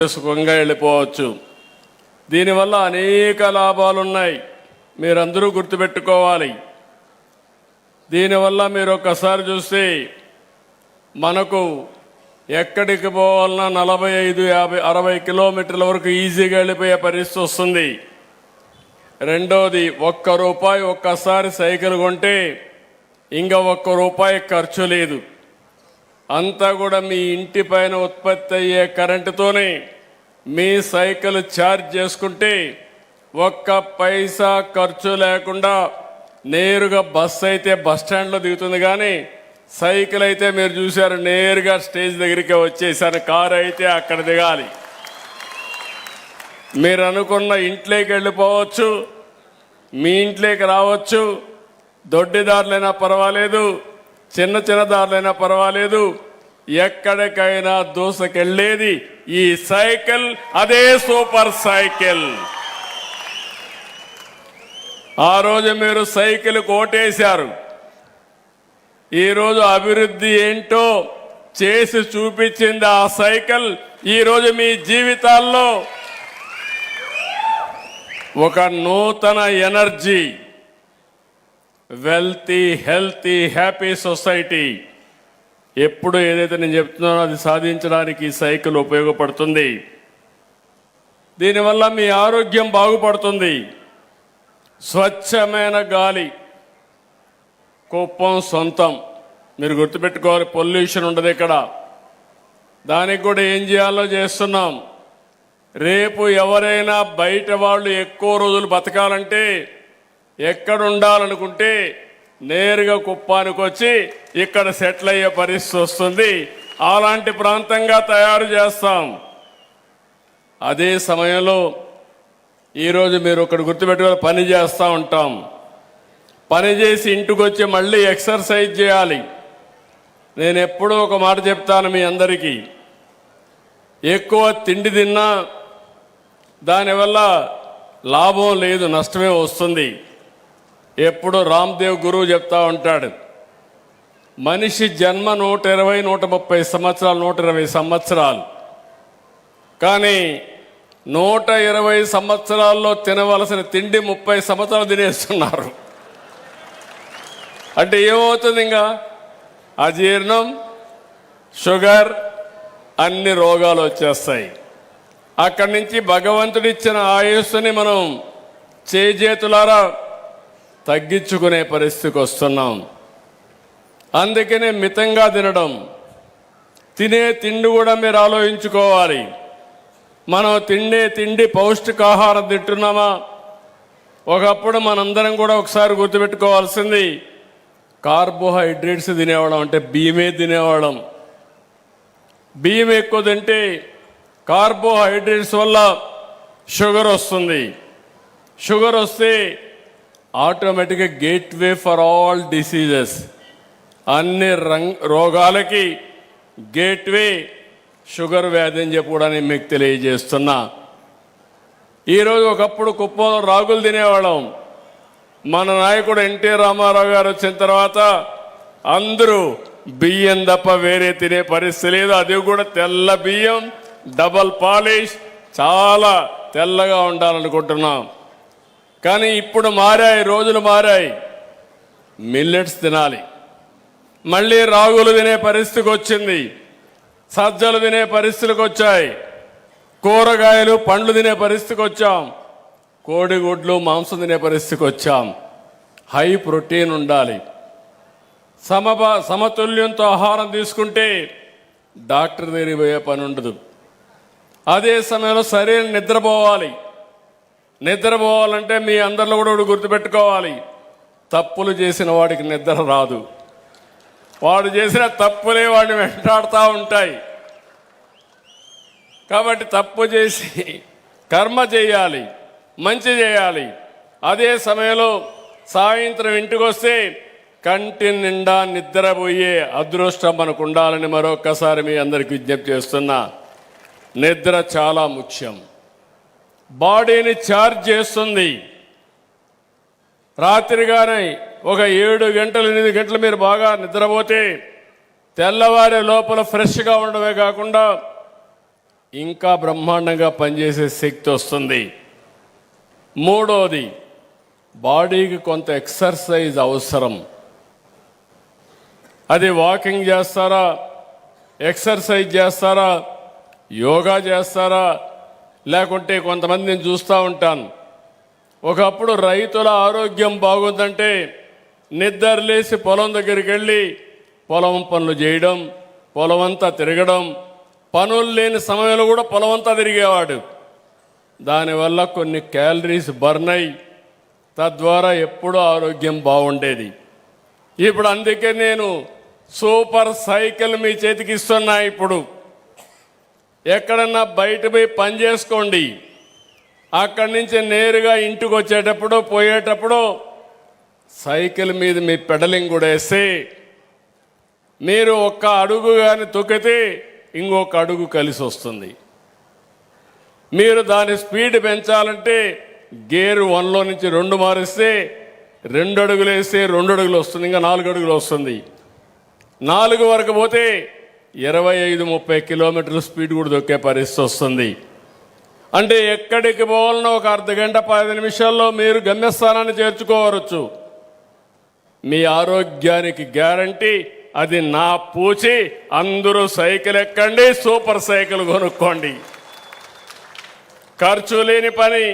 సుఖంగా వెళ్ళిపోవచ్చు. దీనివల్ల అనేక లాభాలు ఉన్నాయి, మీరందరూ గుర్తుపెట్టుకోవాలి. దీనివల్ల మీరు ఒక్కసారి చూస్తే మనకు ఎక్కడికి పోవాలన్నా 45, 50, 60 కిలోమీటర్ల వరకు ఈజీగా వెళ్ళిపోయే పరిస్థితి వస్తుంది. రెండోది, ₹1 ఒక్కసారి సైకిల్ కొంటే ఇంకా ₹1 ఖర్చు లేదు. అంతా కూడా మీ ఇంటి పైన ఉత్పత్తి అయ్యే కరెంటుతోనే మీ సైకిల్ ఛార్జ్ చేసుకుంటే ₹1 ఖర్చు లేకుండా నేరుగా బస్సు అయితే బస్ స్టాండ్లో దిగుతుంది, కానీ సైకిల్ అయితే మీరు చూశారు నేరుగా స్టేజ్ దగ్గరికి వచ్చేసారు. కారు అయితే అక్కడ దిగాలి. మీరు అనుకున్న ఇంట్లోకి వెళ్ళిపోవచ్చు, మీ ఇంట్లోకి రావచ్చు. దొడ్డిదారులైనా పర్వాలేదు, చిన్న చిన్న దారులైనా పర్వాలేదు, ఎక్కడికైనా దూసుకెళ్ళేది ఈ సైకిల్. అదే సూపర్ సైకిల్. ఆ రోజు మీరు సైకిల్ కోటేశారు. ఈరోజు అభివృద్ధి ఏంటో చేసి చూపించింది ఆ సైకిల్. ఈరోజు మీ జీవితాల్లో ఒక నూతన energy, wealthy, healthy, happy society, ఎప్పుడు ఏదైతే నేను చెప్తున్నానో అది సాధించడానికి ఈ సైకిల్ ఉపయోగపడుతుంది. దీనివల్ల మీ ఆరోగ్యం బాగుపడుతుంది. స్వచ్ఛమైన గాలి కుప్పం సొంతం. మీరు గుర్తుపెట్టుకోవాలి, పొల్యూషన్ ఉండదు ఇక్కడ. దానికి కూడా ఏం చేయాలో చేస్తున్నాం. రేపు ఎవరైనా బయట వాళ్ళు ఎక్కువ రోజులు బతకాలంటే, ఎక్కడ ఉండాలనుకుంటే నేరుగా కుప్పానికి వచ్చి ఇక్కడ సెటిల్ అయ్యే పరిస్థితి వస్తుంది. అలాంటి ప్రాంతంగా తయారు చేస్తాం. అదే సమయంలో ఈరోజు మీరు ఒకటి గుర్తుపెట్టుకొని పని చేస్తూ ఉంటాం. పని చేసి ఇంటికి వచ్చి మళ్ళీ ఎక్సర్సైజ్ చేయాలి. నేను ఎప్పుడూ ఒక మాట చెప్తాను మీ అందరికీ, ఎక్కువ తిండి తిన్నా దానివల్ల లాభం లేదు, నష్టమే వస్తుంది. ఎప్పుడు రామ్దేవ్ గురువు చెప్తా ఉంటాడు, మనిషి జన్మ 120, 130 సంవత్సరాలు, 120 సంవత్సరాలు. కానీ 120 సంవత్సరాల్లో తినవలసిన తిండి 30 సంవత్సరాలు తినేస్తున్నారు. అంటే ఏమవుతుంది? ఇంకా అజీర్ణం, షుగర్, అన్ని రోగాలు వచ్చేస్తాయి. అక్కడి నుంచి భగవంతుడిచ్చిన ఆయుస్సుని మనం చేజేతులారా తగ్గించుకునే పరిస్థితికి వస్తున్నాం. అందుకనే మితంగా తినడం. తినే తిండి కూడా మీరు ఆలోచించుకోవాలి. మనం తిండి పౌష్టికాహారం తింటున్నామా? ఒకప్పుడు మనందరం కూడా ఒకసారి గుర్తుపెట్టుకోవాల్సింది, కార్బోహైడ్రేట్స్ తినేవాళ్ళం, అంటే బియ్యమే తినేవాళ్ళం. బియ్యం ఎక్కువ తింటే కార్బోహైడ్రేట్స్ వల్ల షుగర్ వస్తుంది. షుగర్ వస్తే ఆటోమేటిక్గా గేట్వే ఫర్ ఆల్ డిసీజెస్, అన్ని రోగాలకి గేట్వే షుగర్ వ్యాధి అని చెప్పుకోవడానికి మీకు తెలియజేస్తున్నా. ఈరోజు ఒకప్పుడు కుప్పంలో రాగులు తినేవాళ్ళం. మన నాయకుడు ఎన్టీ రామారావు గారు వచ్చిన తర్వాత అందరూ బియ్యం తప్ప వేరే తినే పరిస్థితి లేదు. అది కూడా తెల్ల బియ్యం, డబల్ పాలిష్, చాలా తెల్లగా ఉండాలనుకుంటున్నాం. కానీ ఇప్పుడు మారాయి, రోజులు మారాయి. మిల్లెట్స్ తినాలి, మళ్ళీ రాగులు తినే పరిస్థితికి వచ్చింది, సజ్జలు తినే పరిస్థితికి వచ్చాయి, కూరగాయలు పండ్లు తినే పరిస్థితికి వచ్చాం, కోడిగుడ్లు మాంసం తినే పరిస్థితికి వచ్చాం. హై ప్రోటీన్ ఉండాలి. సమతుల్యంతో ఆహారం తీసుకుంటే డాక్టర్ దగ్గరికి పోయే పని ఉండదు. అదే సమయంలో సరైన నిద్రపోవాలి. నిద్రపోవాలంటే మీ అందరిలో కూడా గుర్తుపెట్టుకోవాలి, తప్పులు చేసిన వాడికి నిద్ర రాదు. వాడు చేసిన తప్పులే వాడిని వెంటాడుతూ ఉంటాయి. కాబట్టి తప్పు చేసి కర్మ చేయాలి, మంచి చేయాలి. అదే సమయంలో సాయంత్రం ఇంటికి వస్తే కంటి నిండా నిద్రపోయే అదృష్టం మనకు ఉండాలని మరొక్కసారి మీ అందరికీ విజ్ఞప్తి చేస్తున్నా. నిద్ర చాలా ముఖ్యం. బాడీని ఛార్జ్ చేస్తుంది. రాత్రిగానే ఒక 7 గంటలు 8 గంటలు మీరు బాగా నిద్రపోతే తెల్లవారే లోపల ఫ్రెష్గా ఉండడమే కాకుండా ఇంకా బ్రహ్మాండంగా పనిచేసే శక్తి వస్తుంది. మూడోది, బాడీకి కొంత ఎక్సర్సైజ్ అవసరం. అది వాకింగ్ చేస్తారా, ఎక్సర్సైజ్ చేస్తారా, యోగా చేస్తారా, లేకుంటే కొంతమందిని చూస్తూ ఉంటాను. ఒకప్పుడు రైతుల ఆరోగ్యం బాగుందంటే నిద్రలేసి పొలం దగ్గరికి వెళ్ళి పొలం పనులు చేయడం, పొలం అంతా తిరగడం, పనులు లేని సమయంలో కూడా పొలం అంతా తిరిగేవాడు. దానివల్ల కొన్ని క్యాలరీస్ బర్న్ అయ్యి తద్వారా ఎప్పుడూ ఆరోగ్యం బాగుండేది. ఇప్పుడు అందుకే నేను సూపర్ సైకిల్ మీ చేతికి ఇస్తున్నా. ఇప్పుడు ఎక్కడన్నా బయట పోయి పని చేసుకోండి, అక్కడి నుంచి నేరుగా ఇంటికి వచ్చేటప్పుడు పోయేటప్పుడు సైకిల్ మీద మీ పెడలింగ్ కూడా వేస్తే మీరు ఒక్క అడుగు కానీ తొక్కితే ఇంకొక అడుగు కలిసి వస్తుంది. మీరు దాని స్పీడ్ పెంచాలంటే గేర్ 1లో నుంచి 2 మారిస్తే 2 అడుగులు వేస్తే 2 అడుగులు వస్తుంది, ఇంకా 4 అడుగులు వస్తుంది. 4 వరకు పోతే 25-30 కిలోమీటర్ల స్పీడ్ కూడా దొక్కే పరిస్థితి వస్తుంది. అంటే ఎక్కడికి పోవాలన్నా ఒక అర్ధగంట 10 నిమిషాల్లో మీరు గమ్యస్థానాన్ని చేర్చుకోవచ్చు. మీ ఆరోగ్యానికి గ్యారంటీ. అది నా పూచి. అందరూ సైకిల్ ఎక్కండి, సూపర్ సైకిల్ కొనుక్కోండి. ఖర్చు లేని పని.